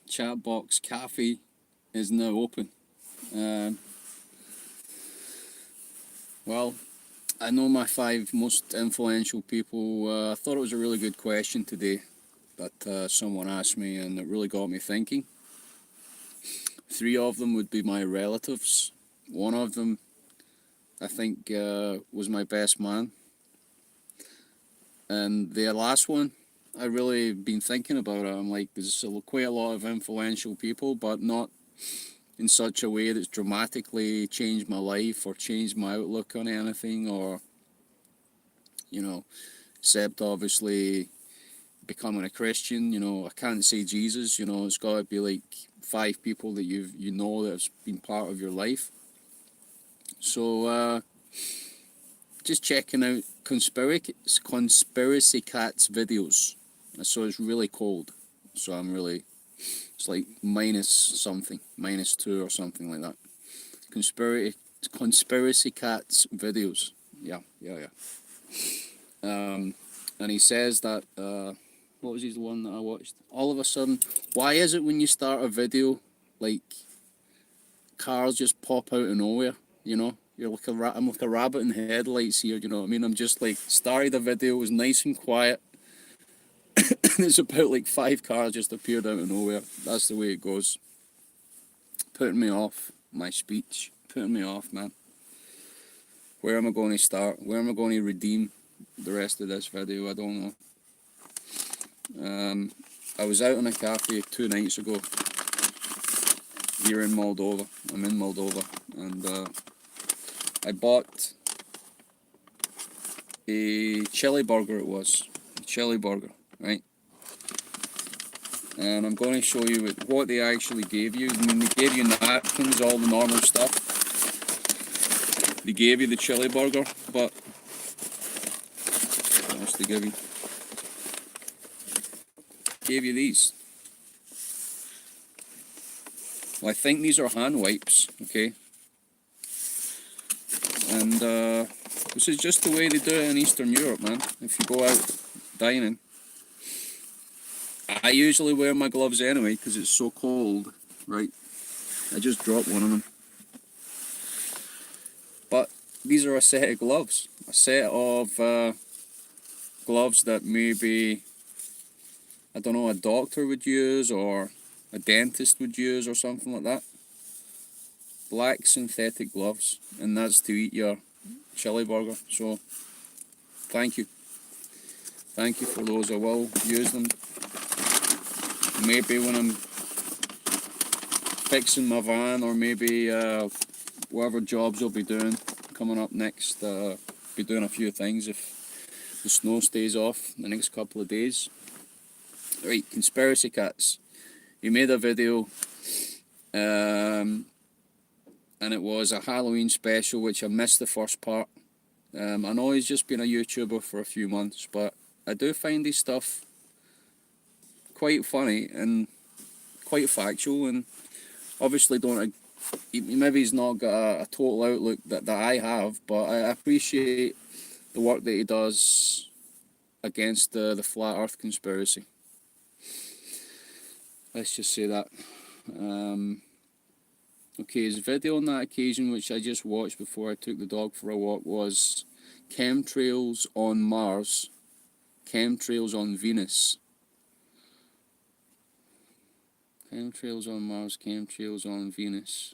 Chatbox Cafe is now open. Well, I know my 5 most influential people. I thought it was a really good question today that someone asked me, and it really got me thinking. 3 of them would be my relatives. One of them, I think, was my best man. And the last one, I really been thinking about it. I'm like, there's quite a lot of influential people, but not in such a way that's dramatically changed my life or changed my outlook on anything, or, except obviously becoming a Christian. I can't say Jesus. It's got to be like 5 people that you know that have been part of your life. So just checking out Conspiracy Cats videos. So it's really cold. So it's like minus something, -2 or something like that. Conspiracy Cats videos. Yeah. And he says that, what was his one that I watched? All of a sudden, why is it when you start a video, like, cars just pop out of nowhere, You're like I'm like a rabbit in headlights here, you know what I mean? I'm just like, started the video, was nice and quiet, and it's about like 5 cars just appeared out of nowhere. That's the way it goes. Putting me off my speech. Putting me off, man. Where am I going to start? Where am I going to redeem the rest of this video? I don't know. I was out in a cafe 2 nights ago here in Moldova. I'm in Moldova, and I bought a chili burger. It was a chili burger, right? And I'm going to show you what they actually gave you. I mean, they gave you napkins, all the normal stuff. They gave you the chili burger, but what else they give you? Gave you these. Well, I think these are hand wipes, okay? And this is just the way they do it in Eastern Europe, man. If you go out dining. I usually wear my gloves anyway because it's so cold, right? I just dropped one of them. But these are a set of gloves. A set of gloves that maybe, I don't know, a doctor would use or a dentist would use or something like that. Black synthetic gloves, and that's to eat your chili burger. So thank you for those. I will use them maybe when I'm fixing my van, or maybe whatever jobs I'll be doing coming up next. Be doing a few things if the snow stays off the next couple of days. Right, Conspiracy Cats. He made a video, and it was a Halloween special, which I missed the first part. I know he's just been a YouTuber for a few months, but I do find his stuff quite funny and quite factual, and obviously maybe he's not got a total outlook that I have, but I appreciate the work that he does against the flat earth conspiracy. Let's just say that. Okay, his video on that occasion, which I just watched before I took the dog for a walk, was chemtrails on Mars, chemtrails on Venus. Chemtrails on Mars, chemtrails on Venus.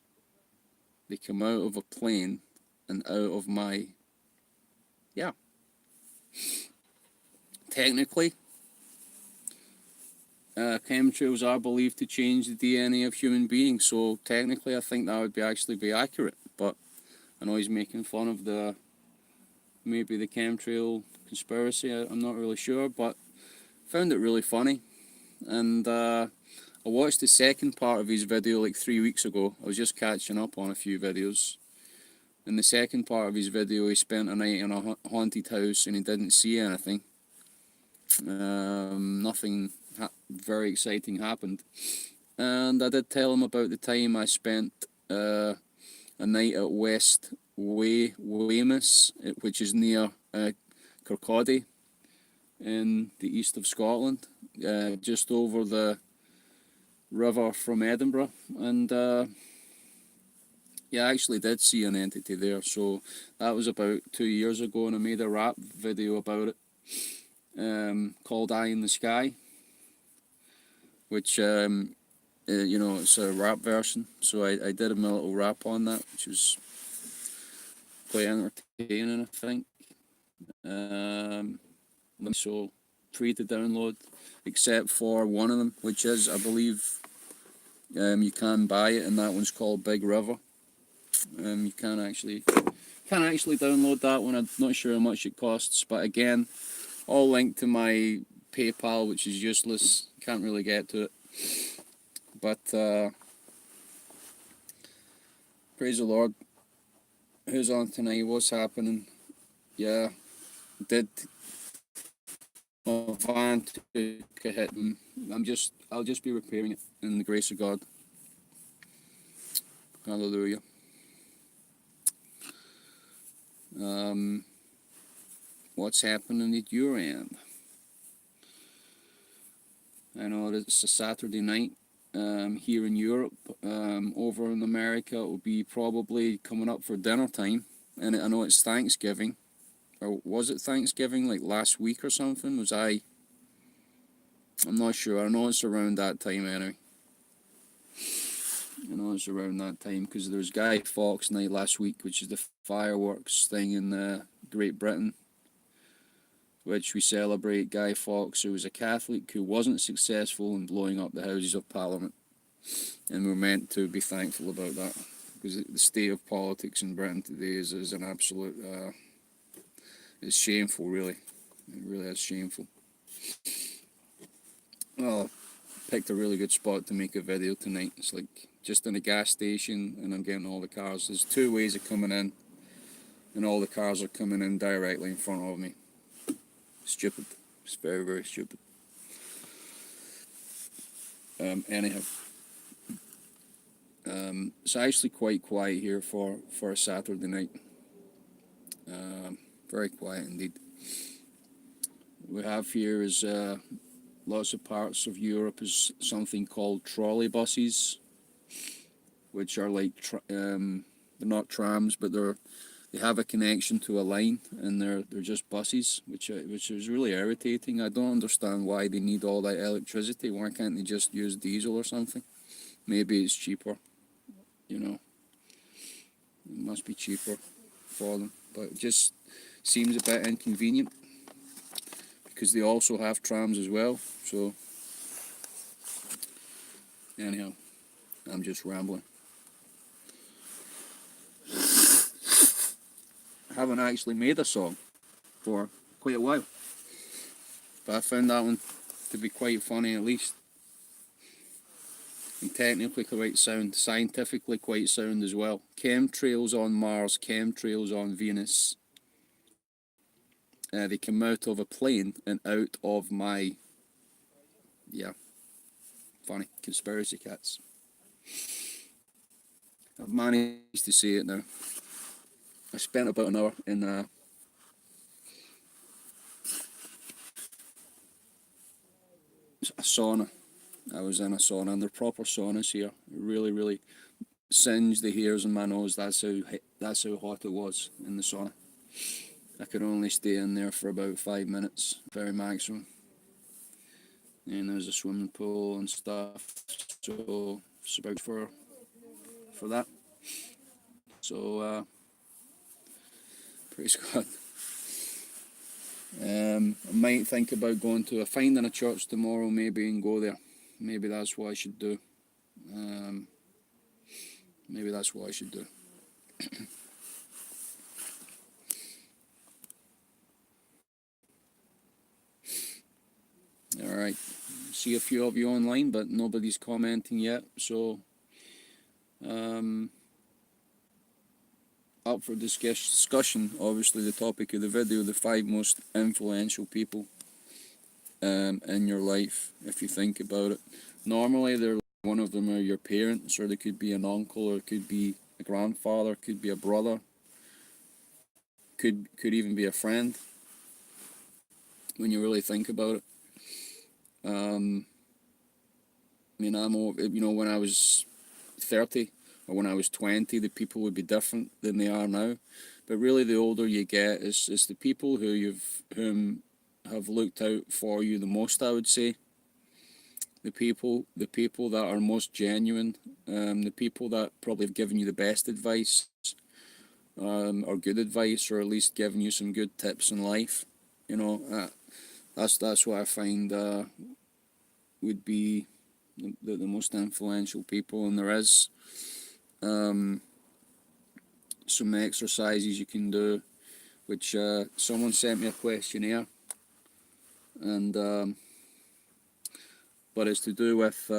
They come out of a plane and out of my... Yeah. Technically, chemtrails are believed to change the DNA of human beings, so technically I think that would actually be accurate. But I know he's making fun of maybe the chemtrail conspiracy. I'm not really sure, but found it really funny. And I watched the second part of his video like 3 weeks ago. I was just catching up on a few videos. In the second part of his video, he spent a night in a haunted house and he didn't see anything. Nothing very exciting happened. And I did tell him about the time I spent a night at West Weymouth, which is near Kirkcaldy in the east of Scotland, just over the river from Edinburgh, and yeah, I actually did see an entity there. So that was about 2 years ago, and I made a rap video about it, called "Eye in the Sky," which you know, it's a rap version. So I did a little rap on that, which was quite entertaining, I think. So free to download, except for one of them, which is, I believe, you can buy it, and that one's called Big River. You can't actually download that one. I'm not sure how much it costs, but again, all linked to my PayPal, which is useless. Can't really get to it. But praise the Lord. Who's on tonight? What's happening? Yeah, did my van took a hit, and I'll just be repairing it in the grace of God. Hallelujah. What's happening at your end? I know it's a Saturday night here in Europe. Over in America, it will be probably coming up for dinner time, and I know it's Thanksgiving, or was it Thanksgiving like last week or something? I'm not sure. I know it's around that time anyway. I know it's around that time because there was Guy Fawkes Night last week, which is the fireworks thing in Great Britain, which we celebrate Guy Fawkes, who was a Catholic who wasn't successful in blowing up the Houses of Parliament. And we're meant to be thankful about that, because the state of politics in Britain today is an absolute, it's shameful, really. It really is shameful. Well, I picked a really good spot to make a video tonight. It's like just in a gas station, and I'm getting all the cars. There's two ways of coming in, and all the cars are coming in directly in front of me. Stupid. It's very, very stupid. Anyhow, it's actually quite quiet here for a Saturday night. Very quiet indeed. We have here is lots of parts of Europe is something called trolley buses, which are like they're not trams, but they have a connection to a line, and they're just buses, which is really irritating. I don't understand why they need all that electricity. Why can't they just use diesel or something? Maybe it's cheaper, you know. It must be cheaper for them, but it just seems a bit inconvenient because they also have trams as well. So anyhow, I'm just rambling. I haven't actually made a song for quite a while, but I found that one to be quite funny, at least, and technically quite sound, scientifically quite sound as well. Chemtrails on Mars, chemtrails on Venus. They come out of a plane and out of my, yeah, funny conspiracy cats. I've managed to say it now. I spent about an hour in a sauna. I was in a sauna, and they're proper saunas here. It really, really singed the hairs on my nose. That's how hot it was in the sauna. I could only stay in there for about 5 minutes, very maximum. And there's a swimming pool and stuff, so it's about for that. So praise God. I might think about finding a church tomorrow, maybe, and go there. Maybe that's what I should do. Maybe that's what I should do. All right. See a few of you online, but nobody's commenting yet. So, up for discussion. Obviously, the topic of the video: the 5 most influential people in your life. If you think about it, normally one of them are your parents, or they could be an uncle, or it could be a grandfather, could be a brother, could even be a friend. When you really think about it. I mean, when I was 30 or when I was 20, the people would be different than they are now. But really, the older you get, it's the people whom have looked out for you the most, I would say. The people that are most genuine, the people that probably have given you the best advice, or good advice, or at least given you some good tips in life. You know, that's what I find would be the most influential people. And there is some exercises you can do, which someone sent me a questionnaire, and but it's to do with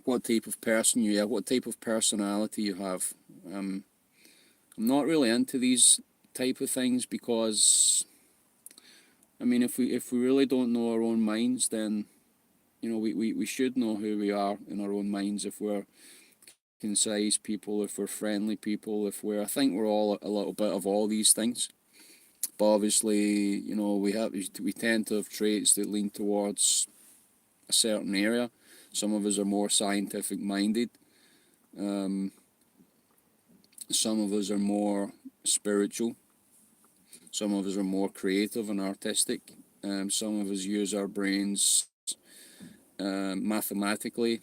what type of person you are, what type of personality you have. I'm not really into these type of things because, I mean, if we really don't know our own minds, then we should know who we are in our own minds. If we're concise people, if we're friendly people, I think we're all a little bit of all these things. But obviously, we tend to have traits that lean towards a certain area. Some of us are more scientific minded. Some of us are more spiritual. Some of us are more creative and artistic. Some of us use our brains mathematically.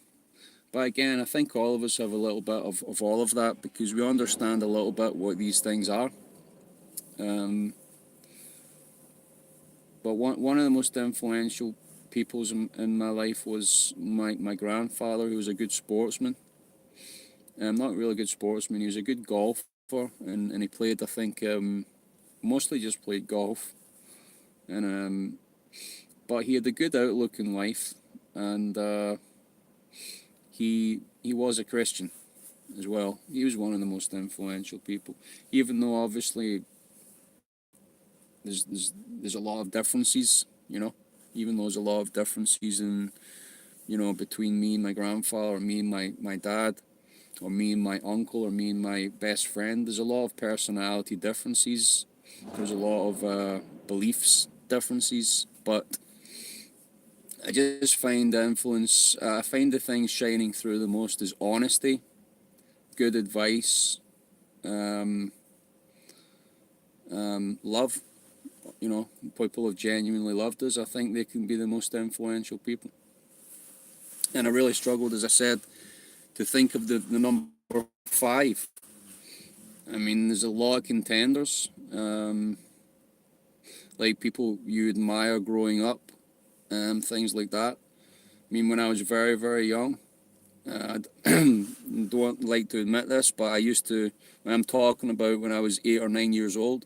But again, I think all of us have a little bit of all of that because we understand a little bit what these things are. But one of the most influential peoples in my life was my grandfather, who was a good sportsman. Not really a good sportsman, he was a good golfer, and he played, I think, mostly just played golf. And but he had a good outlook in life, and he was a Christian as well. He was one of the most influential people, even though obviously there's a lot of differences, even though there's a lot of differences in, between me and my grandfather, or me and my dad, or me and my uncle, or me and my best friend. There's a lot of personality differences. There's a lot of beliefs differences, but I just find the influence, I find the thing shining through the most is honesty, good advice, love. People have genuinely loved us. I think they can be the most influential people. And I really struggled, as I said, to think of the number 5. I mean, there's a lot of contenders, like people you admire growing up, things like that. I mean, when I was very, very young, I don't like to admit this, but I used to, when I'm talking about when I was 8 or 9 years old,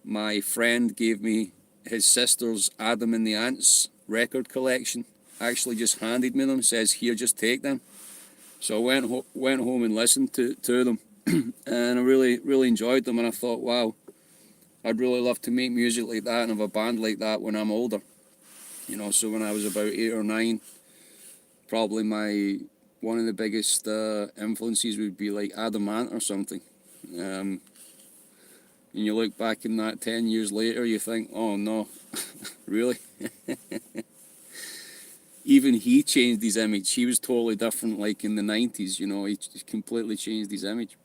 my friend gave me his sister's Adam and the Ants record collection. Actually just handed me them, says, here, just take them. So I went home and listened to them, and I really, really enjoyed them, and I thought, wow, I'd really love to make music like that and have a band like that when I'm older. So when I was about 8 or 9, probably one of the biggest influences would be like Adam Ant or something. And you look back in that 10 years later, you think, oh no, really? Even he changed his image. He was totally different, like in the 90s, he completely changed his image.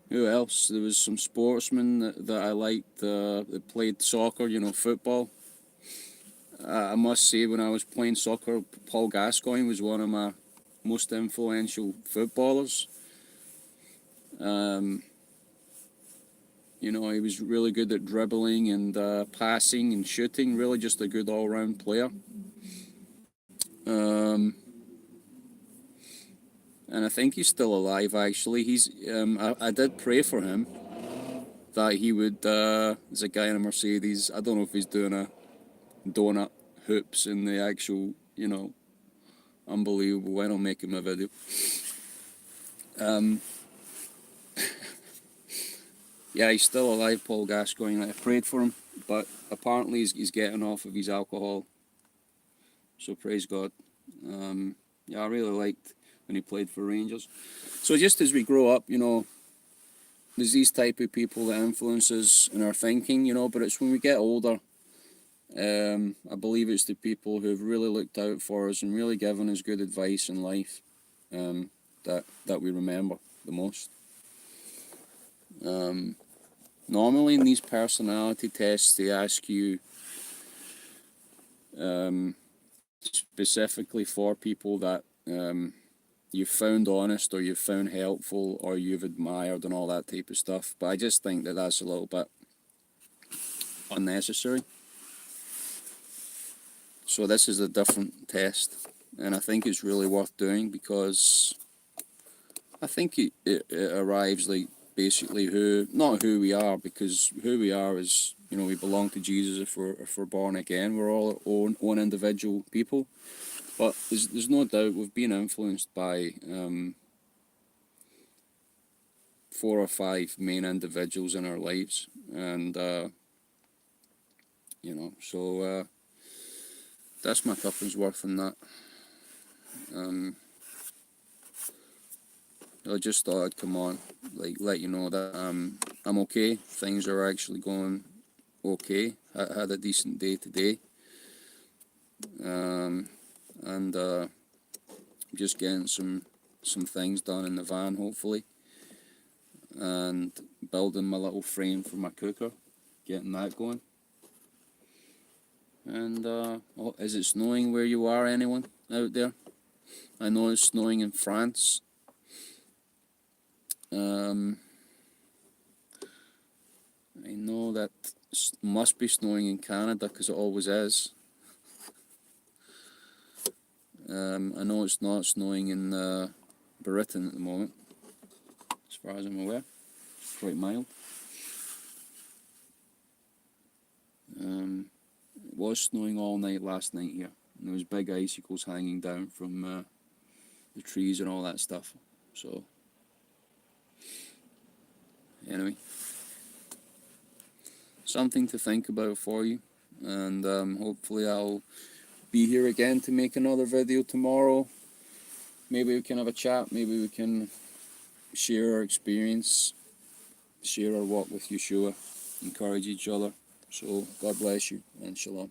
Who else? There was some sportsmen that I liked that played soccer, football. I must say, when I was playing soccer, Paul Gascoigne was one of my most influential footballers. He was really good at dribbling and passing and shooting, really just a good all-round player. And I think he's still alive, actually. I did pray for him that he would, there's a guy in a Mercedes, I don't know if he's doing a donut hoops in the actual, unbelievable. Why not make him a video? Yeah, he's still alive, Paul Gascoigne. I prayed for him, but apparently he's getting off of his alcohol. So praise God. Yeah, I really liked when he played for Rangers. So just as we grow up, there's these type of people that influence us in our thinking, you know, but it's when we get older, I believe it's the people who've really looked out for us and really given us good advice in life, that we remember the most. Normally in these personality tests, they ask you specifically for people that you've found honest, or you've found helpful, or you've admired, and all that type of stuff. But I just think that that's a little bit unnecessary. So this is a different test, and I think it's really worth doing, because I think it arrives like basically not who we are, because who we are is, you know, we belong to Jesus if we're born again. We're all our own individual people, but there's no doubt we've been influenced by 4 or 5 main individuals in our lives, and you know, so that's my cupping's worth in that. I just thought I'd come on, like, let you know that I'm okay. Things are actually going okay. I had a decent day today, and just getting some things done in the van, hopefully, and building my little frame for my cooker, getting that going. And oh, is it snowing where you are, anyone out there? I know it's snowing in France. I know that it must be snowing in Canada, because it always is. I know it's not snowing in Britain at the moment, as far as I'm aware. It's quite mild. It was snowing all night last night here, and there was big icicles hanging down from the trees and all that stuff. So anyway, something to think about for you, and hopefully I'll be here again to make another video tomorrow. Maybe we can have a chat, maybe we can share our experience, share our walk with Yeshua, encourage each other. So God bless you, and shalom.